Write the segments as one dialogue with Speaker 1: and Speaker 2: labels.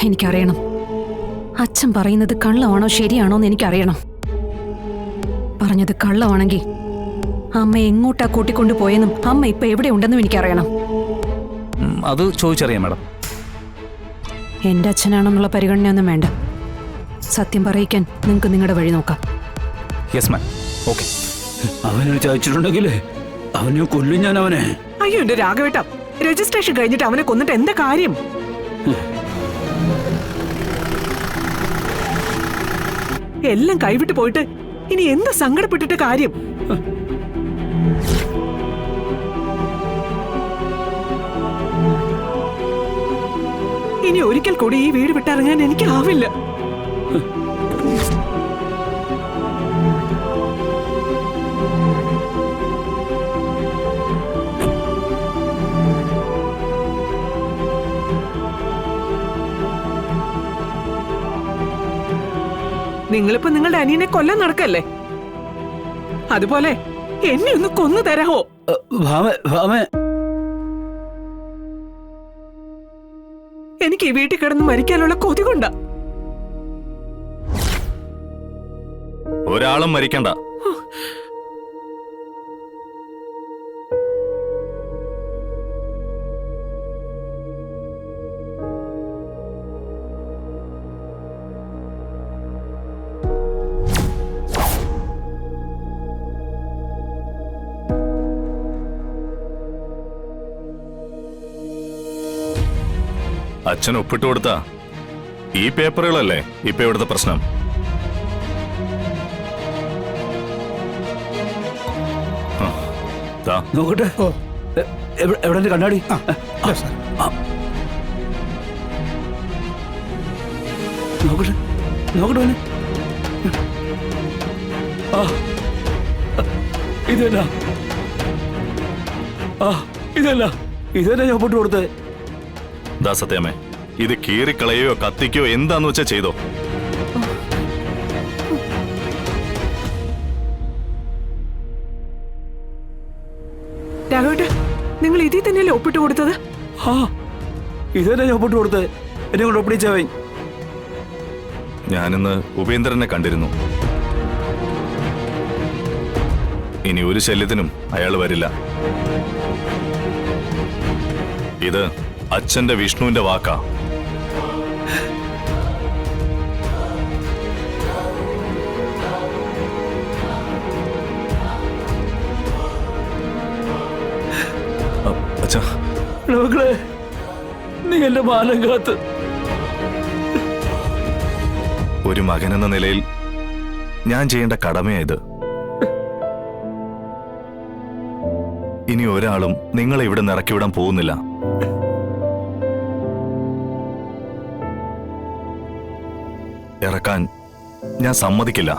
Speaker 1: എനിക്കറിയണം. അച്ഛൻ പറയുന്നത് കള്ളമാണോ ശരിയാണോ എന്ന് എനിക്കറിയണം. പറഞ്ഞത് കള്ളമാണെങ്കിൽ അമ്മ എങ്ങോട്ടാ കൂട്ടിക്കൊണ്ടു പോയെന്നും അമ്മ ഇപ്പൊ എവിടെ ഉണ്ടെന്നും എനിക്കറിയണം.
Speaker 2: അത് ചോദിച്ചറിയാം മാഡം.
Speaker 1: എന്റെ അച്ഛനാണെന്നുള്ള പരിഗണനയൊന്നും വേണ്ട. സത്യം പറയിക്കാൻ നിങ്ങൾക്ക് നിങ്ങളുടെ വഴി നോക്കാം.
Speaker 2: Yes ma'am. ഓക്കെ.
Speaker 3: അവനെ ചതിച്ചിട്ടുണ്ടെങ്കിലേ അവനെ കൊല്ലും ഞാൻ അവനെ.
Speaker 4: അയ്യോ എന്റെ രാഘവേട്ട, രജിസ്ട്രേഷൻ കഴിഞ്ഞിട്ട് അവനെ കൊന്നിട്ട് എന്താ കാര്യം? എല്ലാം കൈവിട്ട് പോയിട്ട് ഇനി എന്ത് സങ്കടപ്പെട്ടിട്ട് കാര്യം? ഇനി ഒരിക്കൽ കൂടി ഈ വീട് വിട്ടിറങ്ങാൻ എനിക്കാവില്ല. നിങ്ങളിപ്പോ നിങ്ങളുടെ അനിയനെ കൊല്ലാൻ നടക്കല്ലേ? അതുപോലെ എന്നെ ഒന്ന് കൊന്നു തരാമോ? എനിക്ക് ഈ വീട്ടിൽ കിടന്ന് മരിക്കാനുള്ള കൊതി കൊണ്ടാ.
Speaker 2: ഒരാളും മരിക്കണ്ട. അച്ഛൻ ഒപ്പിട്ട് കൊടുത്ത ഈ പേപ്പറുകളല്ലേ ഇപ്പൊ ഇവിടുത്തെ പ്രശ്നം.
Speaker 3: നോക്കട്ടെ, എവിടെ കണ്ണാടി? നോക്കട്ടെ നോക്കട്ടെ. ഇതല്ല ഇതല്ല ഇതല്ല ഞാൻ ഒപ്പിട്ട് കൊടുത്തേ.
Speaker 2: സത്യമേ, ഇത് കീറിക്കളയോ കത്തിക്കോ എന്താന്ന് വെച്ചാ ചെയ്തോ.
Speaker 4: രാഘവേട്ട, നിങ്ങൾ ഇതിൽ തന്നെയല്ലേ ഒപ്പിട്ട് കൊടുത്തത്?
Speaker 3: ഇതന്നെ ഞാൻ ഒപ്പിട്ട് കൊടുത്തേ. എന്നെ കൊണ്ട് ഒപ്പിടിച്ചവൻ.
Speaker 2: ഞാനിന്ന് ഉപേന്ദ്രനെ കണ്ടിരുന്നു. ഇനി ഒരു ശല്യത്തിനും അയാൾ വരില്ല. ഇത് അച്ഛന്റെ വിഷ്ണുവിന്റെ വാക്കാ. അച്ഛാ,
Speaker 3: നീ എന്റെ മാനം കാത്ത്.
Speaker 2: ഒരു മകനെന്ന നിലയിൽ ഞാൻ ചെയ്യേണ്ട കടമയായത്. ഇനി ഒരാളും നിങ്ങളെ ഇവിടെ നിന്ന് ഇറക്കിവിടാൻ പോകുന്നില്ല. ഇറക്കാൻ ഞാൻ സമ്മതിക്കില്ല.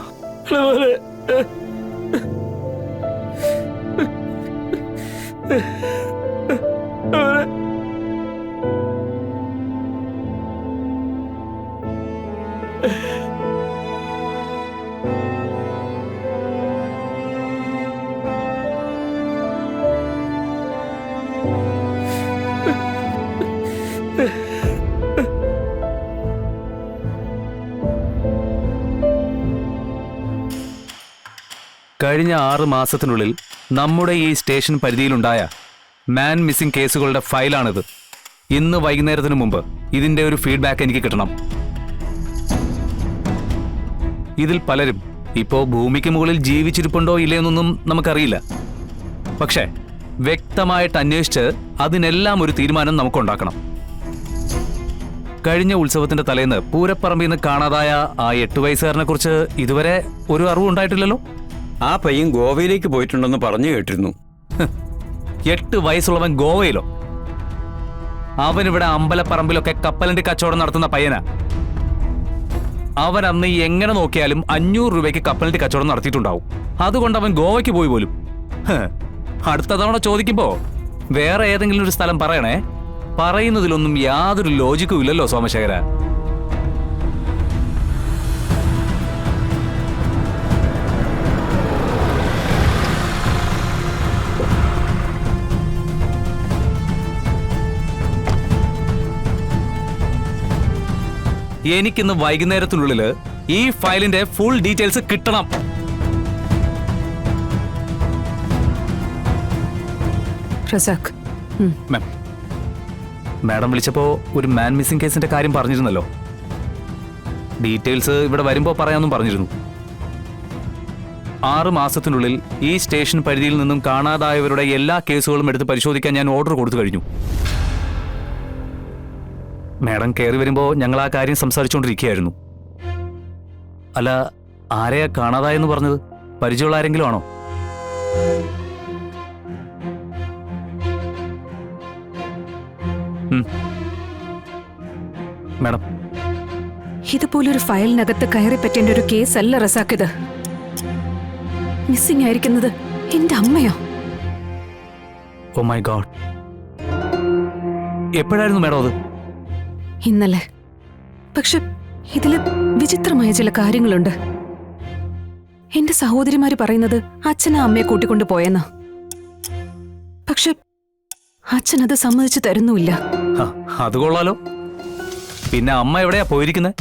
Speaker 5: കഴിഞ്ഞ 6 മാസത്തിനുള്ളിൽ നമ്മുടെ ഈ സ്റ്റേഷൻ പരിധിയിലുണ്ടായ മാൻ മിസ്സിംഗ് കേസുകളുടെ ഫയലാണിത്. ഇന്ന് വൈകുന്നേരത്തിന് മുമ്പ് ഇതിന്റെ ഒരു ഫീഡ്ബാക്ക് എനിക്ക് കിട്ടണം. ഇതിൽ പലരും ഇപ്പോ ഭൂമിക്ക് മുകളിൽ ജീവിച്ചിരിപ്പുണ്ടോ ഇല്ലയെന്നൊന്നും നമുക്കറിയില്ല. പക്ഷേ വ്യക്തമായിട്ട് അന്വേഷിച്ച് അതിനെല്ലാം ഒരു തീരുമാനം നമുക്കുണ്ടാക്കണം. കഴിഞ്ഞ ഉത്സവത്തിന്റെ തലേന്ന് പൂരപ്പറമ്പിൽ നിന്ന് കാണാതായ ആ 8 വയസ്സുകാരനെ കുറിച്ച് ഇതുവരെ ഒരു അറിവുണ്ടായിട്ടില്ലല്ലോ.
Speaker 6: ആ പയ്യൻ ഗോവയിലേക്ക് പോയിട്ടുണ്ടെന്ന് പറഞ്ഞു കേട്ടിരുന്നു.
Speaker 5: 8 വയസ്സുള്ളവൻ ഗോവയിലോ? അവനിവിടെ അമ്പലപ്പറമ്പിലൊക്കെ കപ്പലിന്റെ കച്ചവടം നടത്തുന്ന പയ്യനാ. അവൻ അന്ന് എങ്ങനെ നോക്കിയാലും 500 രൂപയ്ക്ക് കപ്പലിന്റെ കച്ചവടം നടത്തിയിട്ടുണ്ടാവും. അതുകൊണ്ട് അവൻ ഗോവയ്ക്ക് പോയി പോലും. അടുത്ത തവണ ചോദിക്കുമ്പോ വേറെ ഏതെങ്കിലും ഒരു സ്ഥലം പറയണേ. പറയുന്നതിലൊന്നും യാതൊരു ലോജിക്കും ഇല്ലല്ലോ സോമശേഖര. എനിക്കിന്ന് വൈകുന്നേരത്തിനുള്ളിൽ ഈ ഫയലിന്റെ ഫുൾ ഡീറ്റെയിൽസ് കിട്ടണം.
Speaker 1: റസാഖ്,
Speaker 5: മാം, മാഡം വിളിച്ചപ്പോ ഒരു മാൻ മിസ്സിംഗ് കേസിന്റെ കാര്യം പറഞ്ഞിരുന്നല്ലോ. ഡീറ്റെയിൽസ് ഇവിടെ വരുമ്പോ പറയാമെന്നും പറഞ്ഞിരുന്നു. 6 മാസത്തിനുള്ളിൽ ഈ സ്റ്റേഷൻ പരിധിയിൽ നിന്നും കാണാതായവരുടെ എല്ലാ കേസുകളും എടുത്ത് പരിശോധിക്കാൻ ഞാൻ ഓർഡർ കൊടുത്തു കഴിഞ്ഞു. മാഡം കയറി വരുമ്പോ ഞങ്ങൾ ആ കാര്യം സംസാരിച്ചുകൊണ്ടിരിക്കുകയായിരുന്നു. അല്ല, ആരെയാ കാണാതായെന്ന് പറഞ്ഞത്? പരിചയമുള്ള ആരെങ്കിലും ആണോ? മാഡം,
Speaker 1: ഇതുപോലൊരു ഫയലിനകത്ത് കയറി പറ്റേണ്ട ഒരു കേസല്ല റസാഖ് ഇത്. മിസ്സിംഗ് ആയിരിക്കുന്നത് എന്റെ അമ്മയോ?
Speaker 5: ഓ മൈ ഗോഡ്, എപ്പോഴായിരുന്നു മാഡം അത്?
Speaker 1: ഇന്നലെ. പക്ഷെ ഇതില് വിചിത്രമായ ചില കാര്യങ്ങളുണ്ട്. എന്റെ സഹോദരിമാര് പറയുന്നത് അച്ഛനാ അമ്മയെ കൂട്ടിക്കൊണ്ടു പോയെന്നാ. പക്ഷെ അച്ഛനത് സമ്മതിച്ചു തരുന്നുമില്ല.
Speaker 5: അത് കൊള്ളാലോ. പിന്നെ അമ്മ എവിടെയാ പോയിരിക്കുന്നത്?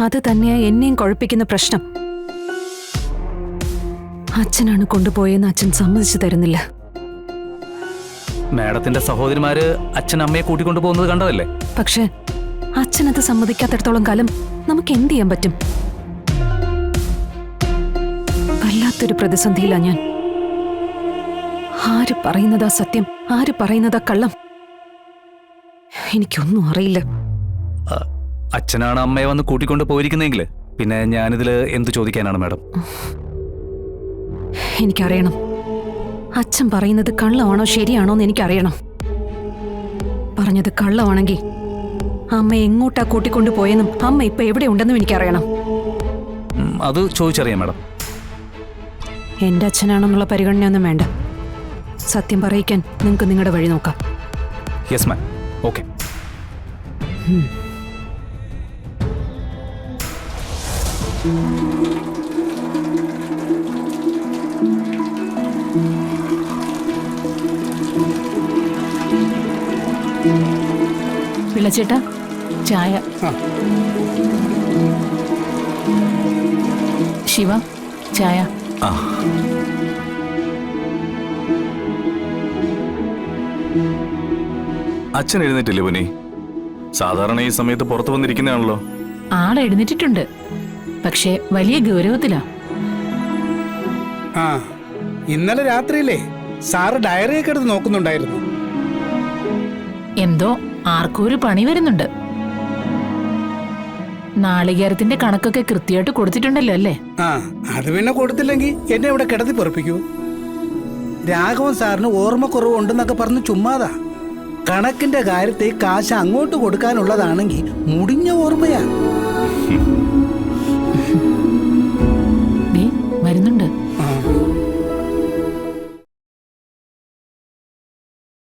Speaker 1: അത് തന്നെയാ എന്നെയും കുഴപ്പിക്കുന്ന പ്രശ്നം. അച്ഛനാണ് കൊണ്ടുപോയെന്ന് അച്ഛൻ സമ്മതിച്ചു തരുന്നില്ല.
Speaker 5: മാഡത്തിന്റെ സഹോദരിമാര് അച്ഛൻ അമ്മയെ കൂട്ടിക്കൊണ്ടു പോകുന്നത് കണ്ടതല്ലേ?
Speaker 1: പക്ഷെ അച്ഛനത് സമ്മതിക്കാത്തിടത്തോളം കാലം നമുക്ക് എന്ത് ചെയ്യാൻ പറ്റും? വല്ലാത്തൊരു പ്രതിസന്ധിയിലാ ഞാൻ. ആര് പറയുന്നതാ സത്യം, ആര് പറയുന്നതാ കള്ളം? എനിക്കൊന്നും അറിയില്ല.
Speaker 5: അച്ഛനാണ് അമ്മയെ വന്ന് കൂട്ടിക്കൊണ്ട് പോയിരിക്കുന്നെങ്കിൽ പിന്നെ ഞാനിതിൽ എന്ത് ചോദിക്കാനാണ് മാഡം?
Speaker 1: എനിക്കറിയണം. അച്ഛൻ പറയുന്നത് കള്ളമാണോ ശരിയാണോ എന്ന് എനിക്കറിയണം. പറഞ്ഞത് കള്ളമാണെങ്കിൽ അമ്മ എങ്ങോട്ടാ കൂട്ടിക്കൊണ്ടു പോയെന്നും അമ്മ ഇപ്പൊ എവിടെ ഉണ്ടെന്നും എനിക്കറിയണം.
Speaker 5: അത് ചോദിച്ചറിയാം മാഡം.
Speaker 1: എന്റെ അച്ഛനാണെന്നുള്ള പരിഗണനയൊന്നും വേണ്ട. സത്യം പറയിക്കാൻ നിങ്ങൾക്ക് നിങ്ങളുടെ വഴി നോക്കാം.
Speaker 5: Yes ma'am, okay.
Speaker 7: പിള്ളച്ചേട്ടാ, ചായ. ശിവ, ചായ.
Speaker 2: അച്ഛൻ എഴുന്നേറ്റില്ലേ പുനി? സാധാരണ ഈ സമയത്ത് പുറത്തു വന്നിരിക്കുന്നതാണല്ലോ.
Speaker 7: ആളെ എഴുന്നേറ്റിട്ടുണ്ട്, പക്ഷെ വലിയ ഗൗരവത്തിലാ.
Speaker 8: ആ, ഇന്നലെ രാത്രിയില്ലേ സാറ് ഡയറിയൊക്കെ എടുത്ത് നോക്കുന്നുണ്ടായിരുന്നു.
Speaker 7: എന്തോ ആർക്കും ഒരു പണി വരുന്നുണ്ട്. നാളികേരത്തിന്റെ കണക്കൊക്കെ കൃത്യമായിട്ട് കൊടുത്തിട്ടുണ്ടല്ലോ അല്ലേ?
Speaker 8: ആ, അത് പിന്നെ കൊടുത്തില്ലെങ്കിൽ എന്നെ ഇവിടെ കിടത്തി പൊറപ്പിക്കൂ. രാഘവൻ സാറിന് ഓർമ്മക്കുറവ് ഉണ്ടെന്നൊക്കെ പറഞ്ഞ് ചുമ്മാതാ. കണക്കിന്റെ കാര്യത്തിൽ കാശ് അങ്ങോട്ട് കൊടുക്കാനുള്ളതാണെങ്കിൽ മുടിഞ്ഞ ഓർമ്മയാ.